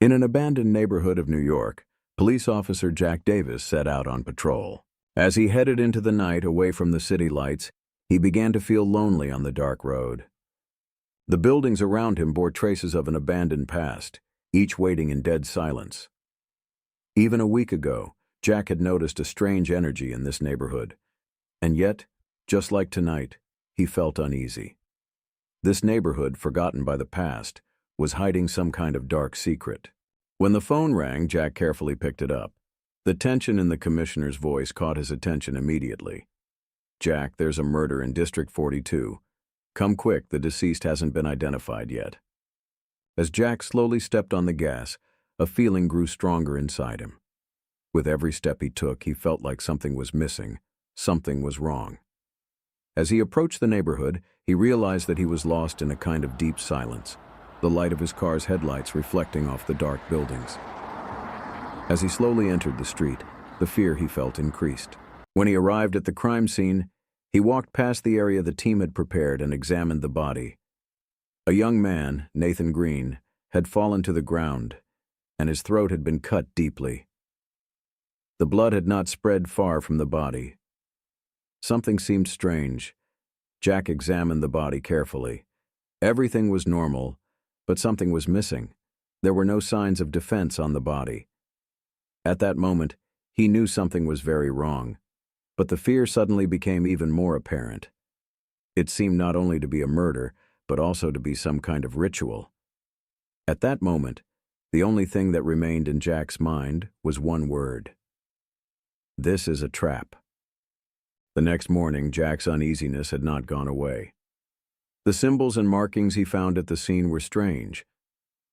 In an abandoned neighborhood of New York, police officer Jack Davis set out on patrol. As he headed into the night away from the city lights, he began to feel lonely on the dark road. The buildings around him bore traces of an abandoned past, each waiting in dead silence. Even a week ago, Jack had noticed a strange energy in this neighborhood, and yet, just like tonight, he felt uneasy. This neighborhood, forgotten by the past, was hiding some kind of dark secret. When the phone rang, Jack carefully picked it up. The tension in the commissioner's voice caught his attention immediately. "Jack, there's a murder in District 42. Come quick, the deceased hasn't been identified yet." As Jack slowly stepped on the gas, a feeling grew stronger inside him. With every step he took, he felt like something was missing, something was wrong. As he approached the neighborhood, he realized that he was lost in a kind of deep silence, the light of his car's headlights reflecting off the dark buildings. As he slowly entered the street, the fear he felt increased. When he arrived at the crime scene, he walked past the area the team had prepared and examined the body. A young man, Nathan Green, had fallen to the ground, and his throat had been cut deeply. The blood had not spread far from the body. Something seemed strange. Jack examined the body carefully. Everything was normal, but something was missing. There were no signs of defense on the body. At that moment, he knew something was very wrong, but the fear suddenly became even more apparent. It seemed not only to be a murder, but also to be some kind of ritual. At that moment, the only thing that remained in Jack's mind was one word. This is a trap. The next morning, Jack's uneasiness had not gone away. The symbols and markings he found at the scene were strange,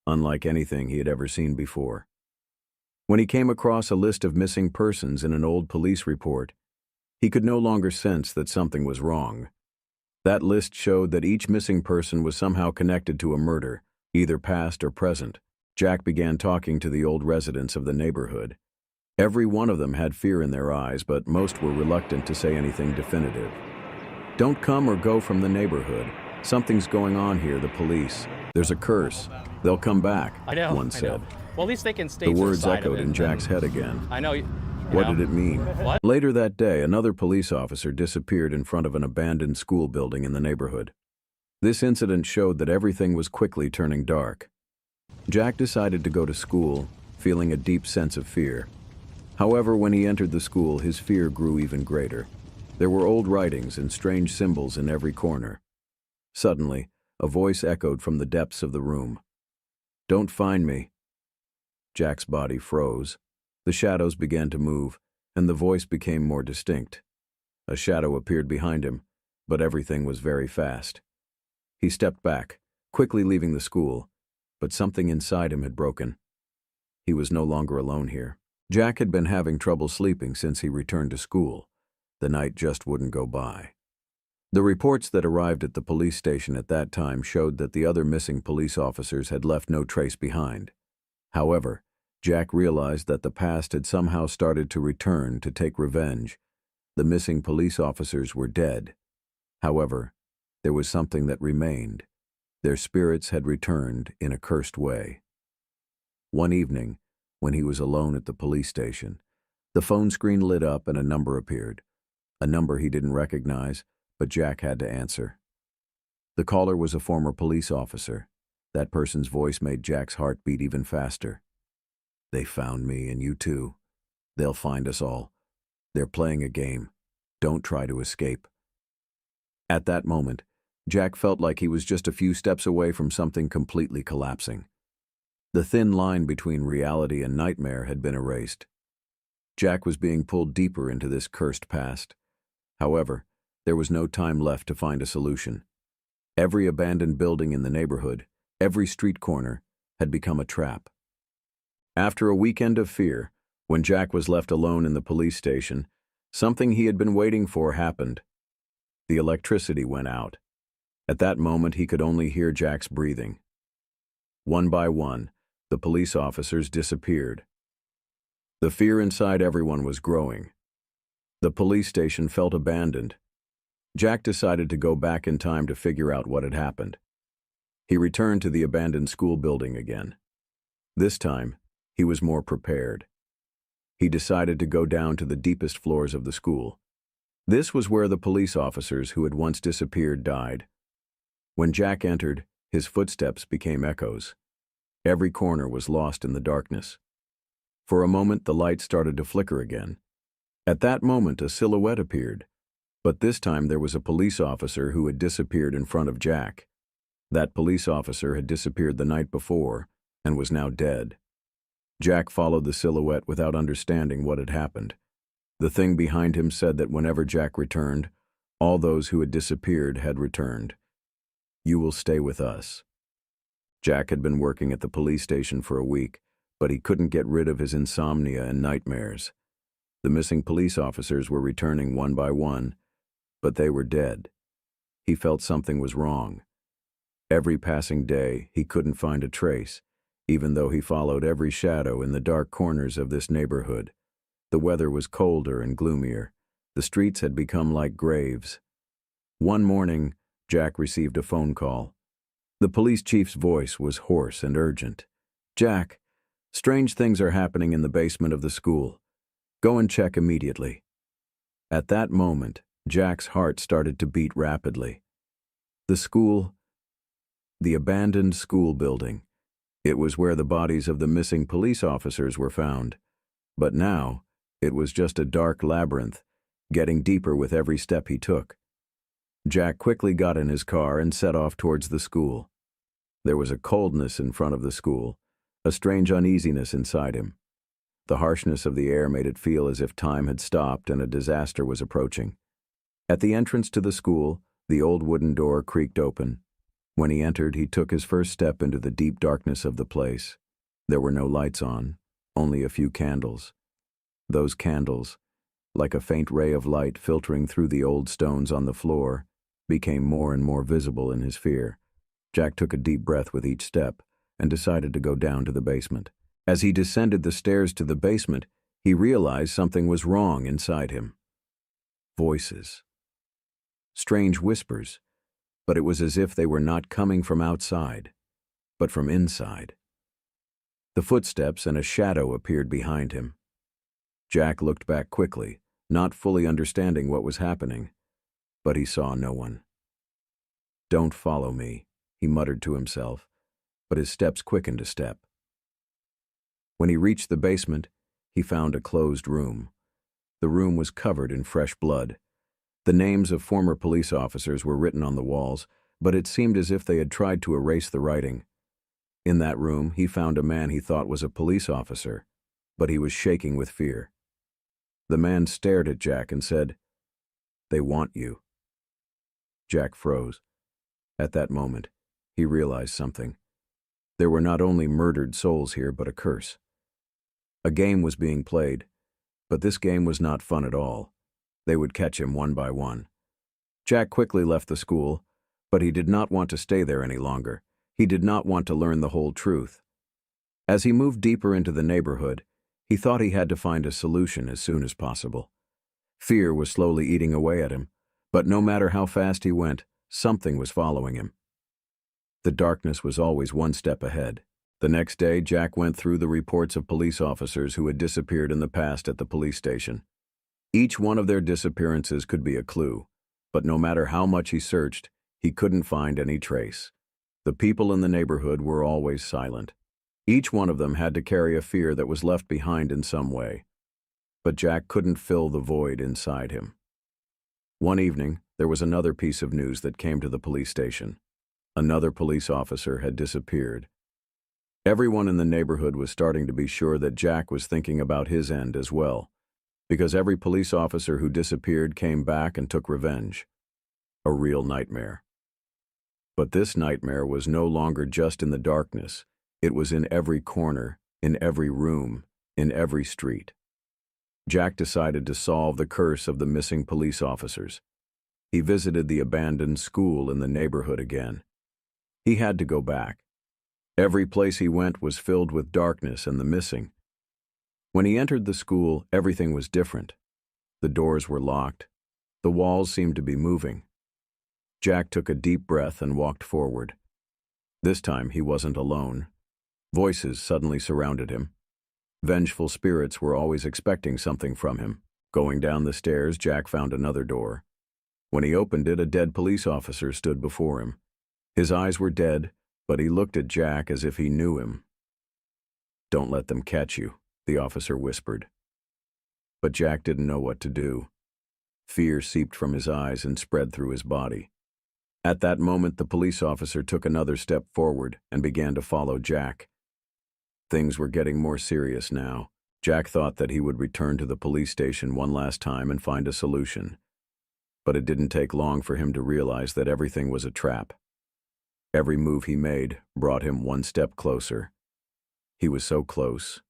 unlike anything he had ever seen before. When he came across a list of missing persons in an old police report, he could no longer sense that something was wrong. That list showed that each missing person was somehow connected to a murder, either past or present. Jack began talking to the old residents of the neighborhood. Every one of them had fear in their eyes, but most were reluctant to say anything definitive. "Don't come or go from the neighborhood. Something's going on here, the police. There's a curse. They'll come back," one said. Well, at least they can stay The to words side of echoed it, in Jack's head again. I know. What did it mean? What? Later that day, another police officer disappeared in front of an abandoned school building in the neighborhood. This incident showed that everything was quickly turning dark. Jack decided to go to school, feeling a deep sense of fear. However, when he entered the school, his fear grew even greater. There were old writings and strange symbols in every corner. Suddenly, a voice echoed from the depths of the room. "Don't find me." Jack's body froze. The shadows began to move, and the voice became more distinct. A shadow appeared behind him, but everything was very fast. He stepped back, quickly leaving the school, but something inside him had broken. He was no longer alone here. Jack had been having trouble sleeping since he returned to school. The night just wouldn't go by. The reports that arrived at the police station at that time showed that the other missing police officers had left no trace behind. However, Jack realized that the past had somehow started to return to take revenge. The missing police officers were dead. However, there was something that remained. Their spirits had returned in a cursed way. One evening, when he was alone at the police station, the phone screen lit up and a number appeared. A number he didn't recognize, but Jack had to answer. The caller was a former police officer. That person's voice made Jack's heart beat even faster. "They found me, and you too. They'll find us all. They're playing a game. Don't try to escape." At that moment, Jack felt like he was just a few steps away from something completely collapsing. The thin line between reality and nightmare had been erased. Jack was being pulled deeper into this cursed past. However, there was no time left to find a solution. Every abandoned building in the neighborhood, every street corner, had become a trap. After a weekend of fear, when Jack was left alone in the police station, something he had been waiting for happened. The electricity went out. At that moment, he could only hear Jack's breathing. One by one, the police officers disappeared. The fear inside everyone was growing. The police station felt abandoned. Jack decided to go back in time to figure out what had happened. He returned to the abandoned school building again. This time, he was more prepared. He decided to go down to the deepest floors of the school. This was where the police officers who had once disappeared died. When Jack entered, his footsteps became echoes. Every corner was lost in the darkness. For a moment, the light started to flicker again. At that moment, a silhouette appeared, but this time there was a police officer who had disappeared in front of Jack. That police officer had disappeared the night before and was now dead. Jack followed the silhouette without understanding what had happened. The thing behind him said that whenever Jack returned, all those who had disappeared had returned. "You will stay with us." Jack had been working at the police station for a week, but he couldn't get rid of his insomnia and nightmares. The missing police officers were returning one by one, but they were dead. He felt something was wrong. Every passing day, he couldn't find a trace, even though he followed every shadow in the dark corners of this neighborhood. The weather was colder and gloomier. The streets had become like graves. One morning, Jack received a phone call. The police chief's voice was hoarse and urgent. "Jack, strange things are happening in the basement of the school. Go and check immediately." At that moment, Jack's heart started to beat rapidly. The school, the abandoned school building. It was where the bodies of the missing police officers were found. But now, it was just a dark labyrinth, getting deeper with every step he took. Jack quickly got in his car and set off towards the school. There was a coldness in front of the school, a strange uneasiness inside him. The harshness of the air made it feel as if time had stopped and a disaster was approaching. At the entrance to the school, the old wooden door creaked open. When he entered, he took his first step into the deep darkness of the place. There were no lights on, only a few candles. Those candles, like a faint ray of light filtering through the old stones on the floor, became more and more visible in his fear. Jack took a deep breath with each step and decided to go down to the basement. As he descended the stairs to the basement, he realized something was wrong inside him. Voices. Strange whispers, but it was as if they were not coming from outside, but from inside. The footsteps and a shadow appeared behind him. Jack looked back quickly, not fully understanding what was happening, but he saw no one. "Don't follow me," he muttered to himself, but his steps quickened a step. When he reached the basement, he found a closed room. The room was covered in fresh blood. The names of former police officers were written on the walls, but it seemed as if they had tried to erase the writing. In that room, he found a man he thought was a police officer, but he was shaking with fear. The man stared at Jack and said, "They want you." Jack froze. At that moment, he realized something. There were not only murdered souls here, but a curse. A game was being played, but this game was not fun at all. They would catch him one by one. Jack quickly left the school, but he did not want to stay there any longer. He did not want to learn the whole truth. As he moved deeper into the neighborhood, he thought he had to find a solution as soon as possible. Fear was slowly eating away at him, but no matter how fast he went, something was following him. The darkness was always one step ahead. The next day, Jack went through the reports of police officers who had disappeared in the past at the police station. Each one of their disappearances could be a clue, but no matter how much he searched, he couldn't find any trace. The people in the neighborhood were always silent. Each one of them had to carry a fear that was left behind in some way. But Jack couldn't fill the void inside him. One evening, there was another piece of news that came to the police station. Another police officer had disappeared. Everyone in the neighborhood was starting to be sure that Jack was thinking about his end as well, because every police officer who disappeared came back and took revenge. A real nightmare. But this nightmare was no longer just in the darkness. It was in every corner, in every room, in every street. Jack decided to solve the curse of the missing police officers. He visited the abandoned school in the neighborhood again. He had to go back. Every place he went was filled with darkness and the missing. When he entered the school, everything was different. The doors were locked. The walls seemed to be moving. Jack took a deep breath and walked forward. This time he wasn't alone. Voices suddenly surrounded him. Vengeful spirits were always expecting something from him. Going down the stairs, Jack found another door. When he opened it, a dead police officer stood before him. His eyes were dead, but he looked at Jack as if he knew him. "Don't let them catch you," the officer whispered. But Jack didn't know what to do. Fear seeped from his eyes and spread through his body. At that moment, the police officer took another step forward and began to follow Jack. Things were getting more serious now. Jack thought that he would return to the police station one last time and find a solution. But it didn't take long for him to realize that everything was a trap. Every move he made brought him one step closer. He was so close.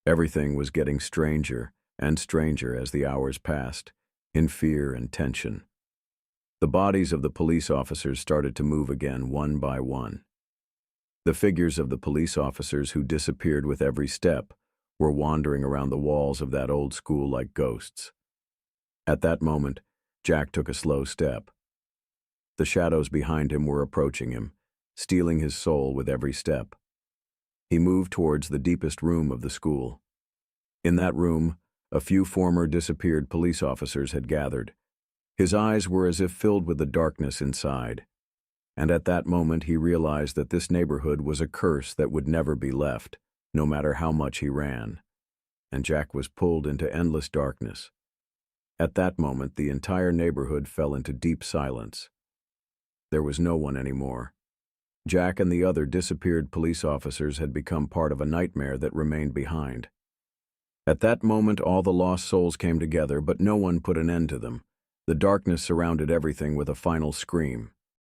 Everything was getting stranger and stranger as the hours passed, in fear and tension. The bodies of the police officers started to move again, one by one. The figures of the police officers who disappeared with every step were wandering around the walls of that old school like ghosts. At that moment, Jack took a slow step. The shadows behind him were approaching him, stealing his soul with every step. He moved towards the deepest room of the school. In that room, a few former disappeared police officers had gathered. His eyes were as if filled with the darkness inside. And at that moment he realized that this neighborhood was a curse that would never be left, no matter how much he ran. And Jack was pulled into endless darkness. At that moment, the entire neighborhood fell into deep silence. There was no one anymore. Jack and the other disappeared police officers had become part of a nightmare that remained behind. At that moment, all the lost souls came together, but no one put an end to them. The darkness surrounded everything with a final scream.